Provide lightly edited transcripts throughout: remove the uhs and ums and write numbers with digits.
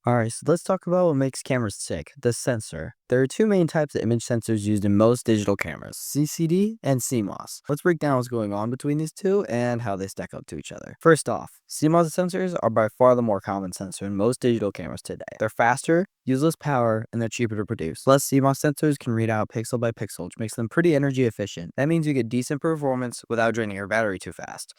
Alright, so let's talk about what makes cameras tick, the sensor. There are two main types of image sensors used in most digital cameras, CCD and CMOS. Let's break down what's going on between these two and how they stack up to each other. First off, CMOS sensors are by far the more common sensor in most digital cameras today. They're faster, use less power, and they're cheaper to produce. Plus, CMOS sensors can read out pixel by pixel, which makes them pretty energy efficient. That means you get decent performance without draining your battery too fast.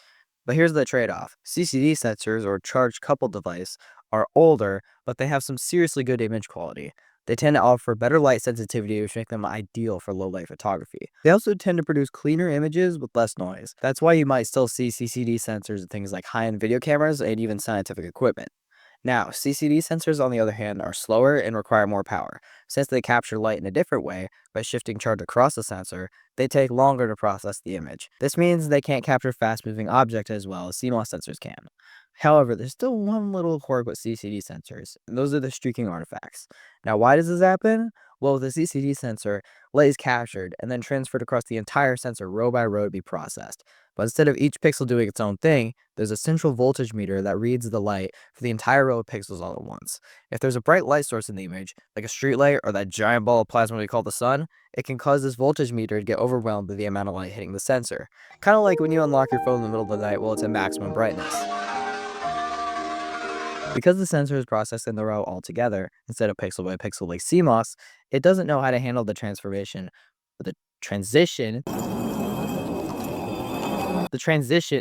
But here's the trade-off. CCD sensors, or charge coupled device, are older, but they have some seriously good image quality. They tend to offer better light sensitivity, which make them ideal for low light photography. They also tend to produce cleaner images with less noise. That's why you might still see CCD sensors in things like high-end video cameras and even scientific equipment. Now, CCD sensors, on the other hand, are slower and require more power. Since they capture light in a different way, by shifting charge across the sensor, they take longer to process the image. This means they can't capture fast-moving objects as well as CMOS sensors can. However, there's still one little quirk with CCD sensors, and those are the streaking artifacts. Now, why does this happen? Well, with the CCD sensor, light is captured and then transferred across the entire sensor row by row to be processed. But instead of each pixel doing its own thing, there's a central voltage meter that reads the light for the entire row of pixels all at once. If there's a bright light source in the image, like a street light or that giant ball of plasma we call the sun, it can cause this voltage meter to get overwhelmed by the amount of light hitting the sensor. Kind of like when you unlock your phone in the middle of the night while it's at maximum brightness. Because the sensor is processed in the row altogether, instead of pixel by pixel like CMOS, it doesn't know how to handle the transformation, the transition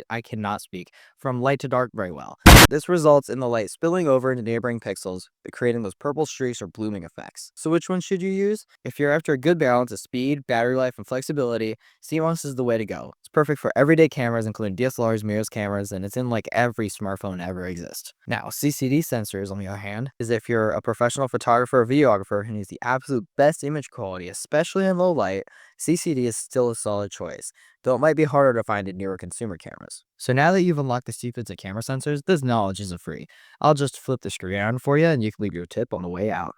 I cannot speak, from light to dark very well. This results in the light spilling over into neighboring pixels, creating those purple streaks or blooming effects. So which one should you use? If you're after a good balance of speed, battery life, and flexibility, CMOS is the way to go. It's perfect for everyday cameras, including DSLRs, mirrorless cameras, and it's in like every smartphone ever exists. Now, CCD sensors, on the other hand, is if you're a professional photographer or videographer who needs the absolute best image quality, especially in low light, CCD is still a solid choice, though it might be harder to find in newer consumer cameras. So now that you've unlocked the secrets of camera sensors, this knowledge isn't free. I'll just flip the screen around for you and you can leave your tip on the way out.